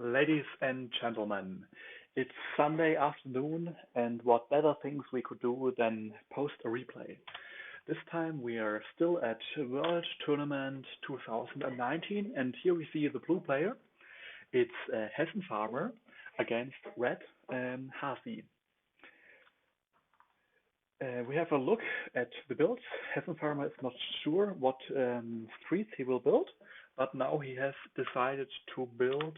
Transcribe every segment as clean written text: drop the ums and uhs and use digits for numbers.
Ladies and gentlemen, it's Sunday afternoon, and what better things we could do than post a replay? This time we are still at World Tournament 2019, and here we see the blue player. It's Hessenfarmer against red Hasi. We have a look at the builds. Hessenfarmer is not sure what streets he will build, but now he has decided to build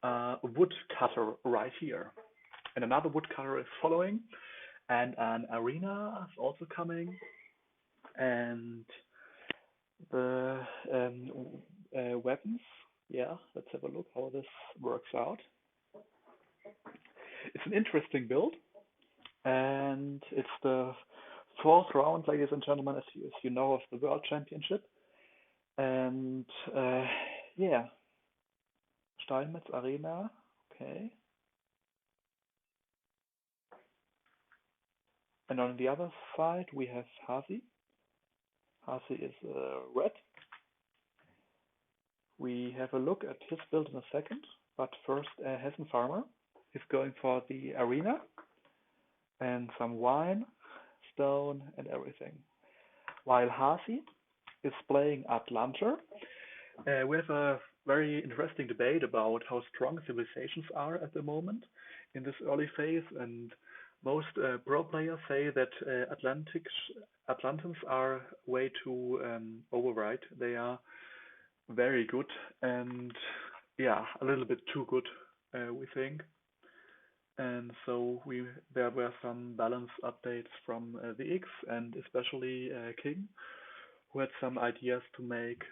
a woodcutter right here. And another woodcutter is following, and an arena is also coming. And the weapons, yeah, let's have a look how this works out. It's an interesting build, and it's the fourth round, ladies and gentlemen, as you know, of the World Championship. And yeah, Steinmetz Arena, okay. And on the other side, we have Hasi. Hasi is red. We have a look at his build in a second, but first, Hessenfarmer is going for the arena and some wine, stone, and everything. While Hasi is playing Atlanter. We have a very interesting debate about how strong civilizations are at the moment in this early phase, and most pro players say that Atlantans are way too override. They are very good, and yeah, a little bit too good, we think. And so there were some balance updates from the X and especially King, who had some ideas to make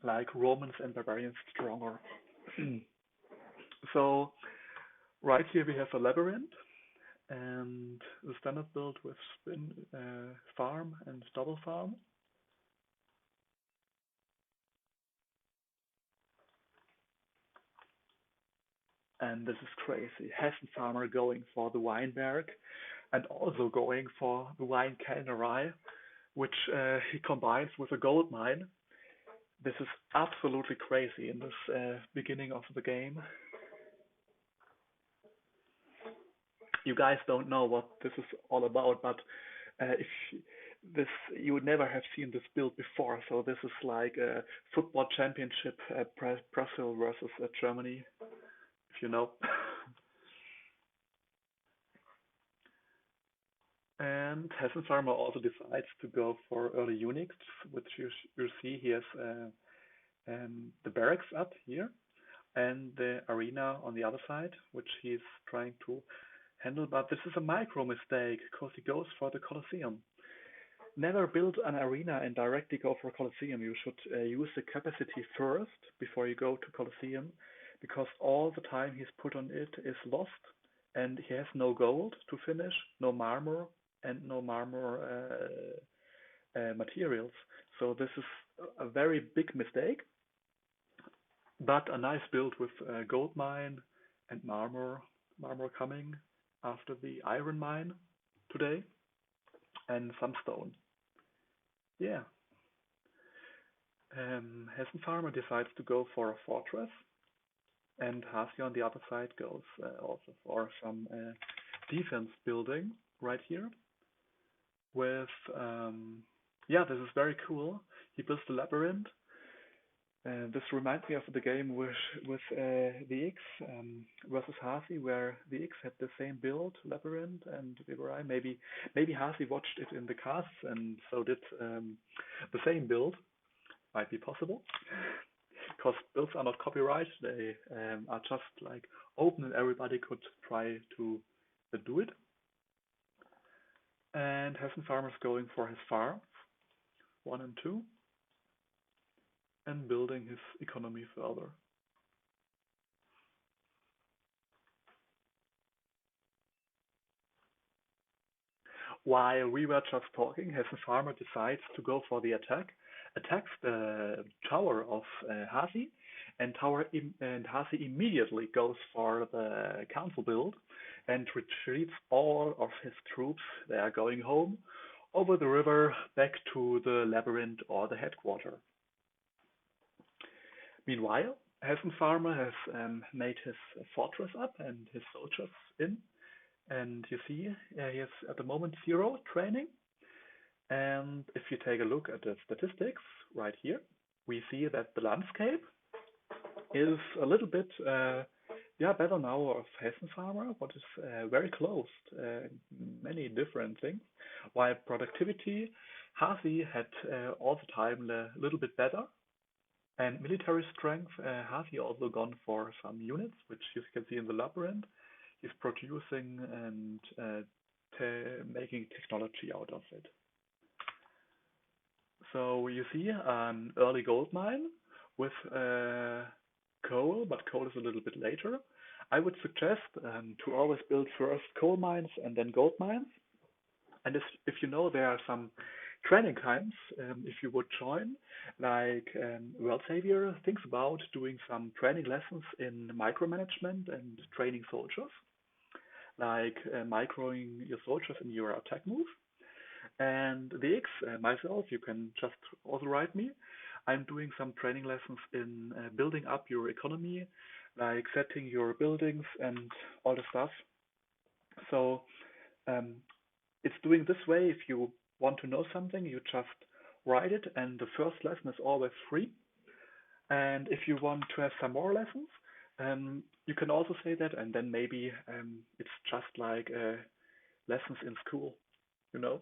like Romans and barbarians stronger. So right here we have a labyrinth and the standard build with spin farm and double farm. And this is crazy. Hessenfarmer going for the Weinberg and also going for the wine cannery, which he combines with a gold mine. This is absolutely crazy in this beginning of the game. You guys don't know what this is all about, but if this you would never have seen this build before. So this is like a football championship, Brazil versus Germany, if you know. And Hessenfarmer also decides to go for early Unix, which you see he has the barracks up here and the arena on the other side, which he's trying to handle. But this is a micro mistake because he goes for the Colosseum. Never build an arena and directly go for a Colosseum. You should use the capacity first before you go to Colosseum, because all the time he's put on it is lost, and he has no gold to finish, no marmor, and no marmor materials. So this is a very big mistake, but a nice build with gold mine and marmor coming after the iron mine today, and some stone. Yeah. Hessenfarmer decides to go for a fortress, and Hasi on the other side goes also for some defense building right here. With yeah, this is very cool. He builds the labyrinth. This reminds me of the game with the X versus Hasi, where the X had the same build, labyrinth and Vigorai. Maybe Hasi watched it in the casts and so did the same build. Might be possible, because builds are not copyright. They are just like open and everybody could try to do it. And Hessenfarmer's going for his farms, 1 and 2, and building his economy further. While we were just talking, Hessenfarmer decides to go for the attack, attacks the tower of Hasi, and Hasi immediately goes for the council build and retreats all of his troops. They are going home over the river back to the labyrinth or the headquarters. Meanwhile, Hessenfarmer has made his fortress up and his soldiers in, and you see he has at the moment 0 training. And if you take a look at the statistics right here, we see that the landscape is a little bit better now of Hessenfarmer, what is very close many different things. While productivity, Hasi had all the time a little bit better, and military strength, Hasi also gone for some units, which you can see in the labyrinth. He's producing and making technology out of it. So you see an early gold mine with coal, but coal is a little bit later. I would suggest to always build first coal mines and then gold mines. And if you know there are some training camps, if you would join, like World Savior thinks about doing some training lessons in micromanagement and training soldiers, like microing your soldiers in your attack move. And the X, myself, you can just also write me. I'm doing some training lessons in building up your economy, like setting your buildings and all the stuff. So um, it's doing this way. If you want to know something, you just write it, and the first lesson is always free. And if you want to have some more lessons, you can also say that, and then maybe it's just like lessons in school, you know.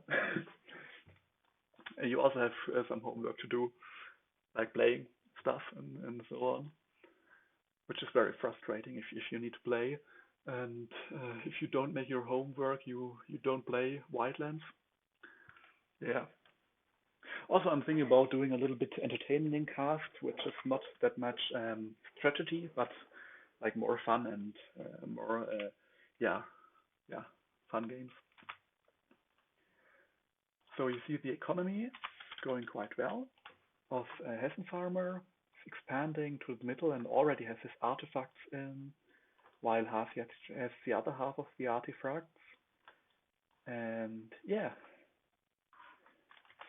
And you also have some homework to do, like playing stuff and so on, which is very frustrating if you need to play. And if you don't make your homework, you don't play Wildlands. Yeah. Also, I'm thinking about doing a little bit entertaining cast, which is not that much strategy, but like more fun and more, yeah, yeah, fun games. So you see the economy is going quite well. Of Hessenfarmer expanding to the middle and already has his artifacts in, while Hasi has the other half of the artifacts. And yeah,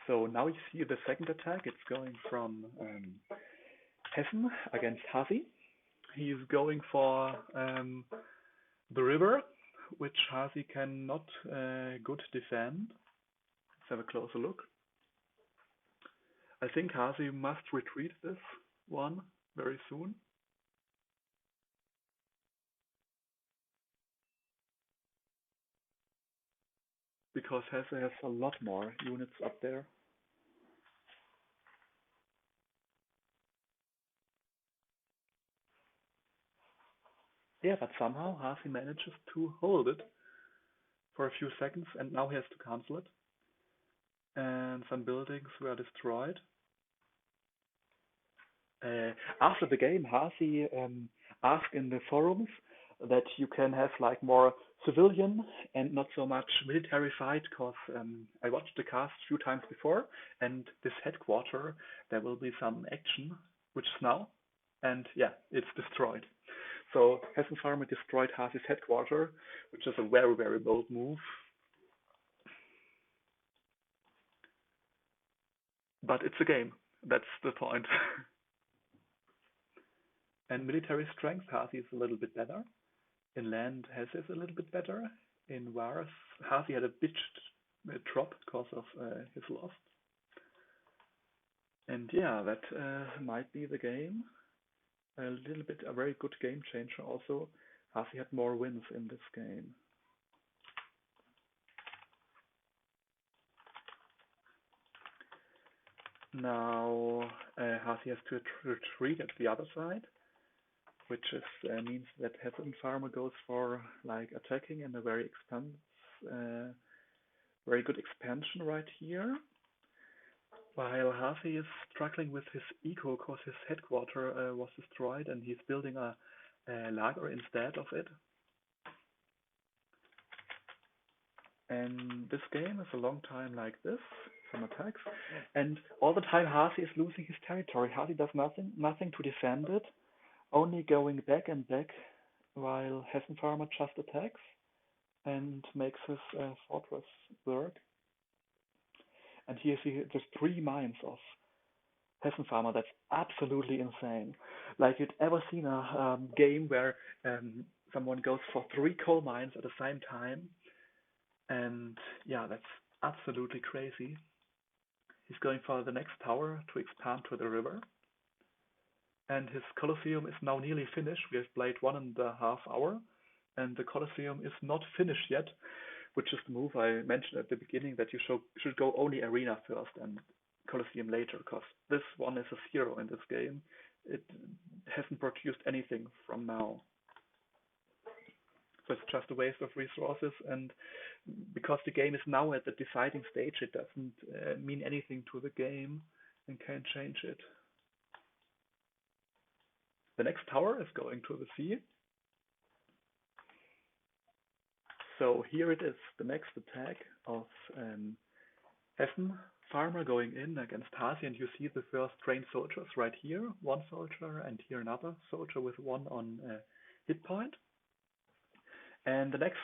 so now you see the second attack. It's going from Hessen against Hasi. He is going for the river, which Hasi cannot good defend. Let's have a closer look. I think Hasi must retreat this one very soon. Because Hesse has a lot more units up there. Yeah, but somehow Hasi manages to hold it for a few seconds, and now he has to cancel it. And some buildings were destroyed. After the game, Hasi asked in the forums that you can have like more civilian and not so much military fight, because I watched the cast a few times before, and this headquarter, there will be some action, which is now, and yeah, it's destroyed. So Hessenfarmer destroyed Hasi's headquarter, which is a very, very bold move. But it's a game. That's the point. And military strength, Hasi is a little bit better. In land, Hesse is a little bit better. In Wars, Hasi had a bit drop because of his loss. And yeah, that might be the game. A little bit, a very good game changer also. Hasi had more wins in this game. Now Hasi has to retreat at the other side, which is means that Hessenfarmer goes for like attacking and a very good expansion right here. While Hasi is struggling with his eco because his headquarter was destroyed and he's building a lager instead of it. And this game is a long time like this, some attacks, and all the time Hasi is losing his territory. Hasi does nothing to defend it, only going back and back, while Hessenfarmer just attacks and makes his fortress work. And here you see there's 3 mines of Hessenfarmer, that's absolutely insane. Like you'd ever seen a game where someone goes for three coal mines at the same time, and yeah, that's absolutely crazy. He's going for the next tower to expand to the river, and his Colosseum is now nearly finished. We have played 1.5 hours, and the Colosseum is not finished yet, which is the move I mentioned at the beginning that you should go only arena first and Colosseum later, because this one is a zero in this game. It hasn't produced anything from now. So it's just a waste of resources, and because the game is now at the deciding stage, it doesn't mean anything to the game and can't change it. The next tower is going to the sea. So here it is, the next attack of Hessenfarmer going in against Hasi, and you see the first trained soldiers right here, one soldier, and here another soldier with one on hit point. And the next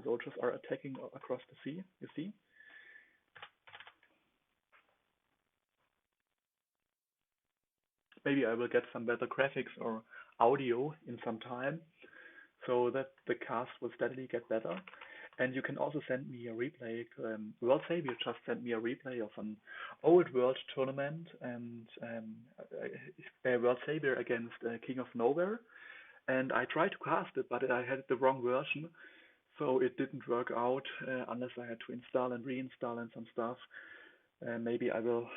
soldiers are attacking across the sea, you see. Maybe I will get some better graphics or audio in some time so that the cast will steadily get better. And you can also send me a replay. World Savior just sent me a replay of an old world tournament, and World Savior against King of Nowhere. And I tried to cast it, but I had the wrong version, so it didn't work out unless I had to install and reinstall and some stuff. Maybe I will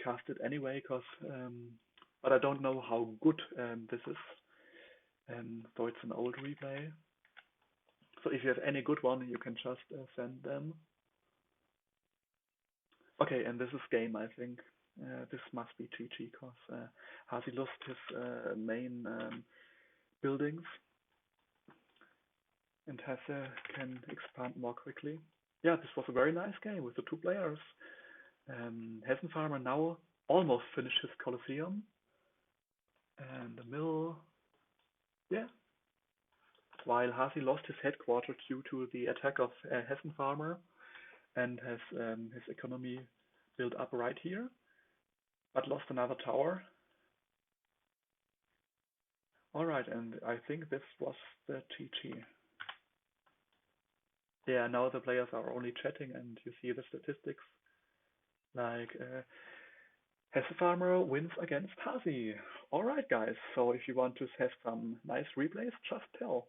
cast it anyway, but I don't know how good this is. So it's an old replay. So if you have any good one, you can just send them. Okay, and this is game, I think. This must be GG, because Hasi lost his main buildings, and Hesse can expand more quickly. Yeah, this was a very nice game with the two players. Hessenfarmer now almost finished his Colosseum, and the mill, yeah. While Hasi lost his headquarters due to the attack of Hessenfarmer, and has his economy built up right here, but lost another tower. Alright, and I think this was the GG. Yeah, now the players are only chatting, and you see the statistics. Like, Hessenfarmer wins against Hasi. Alright, guys, so if you want to have some nice replays, just tell.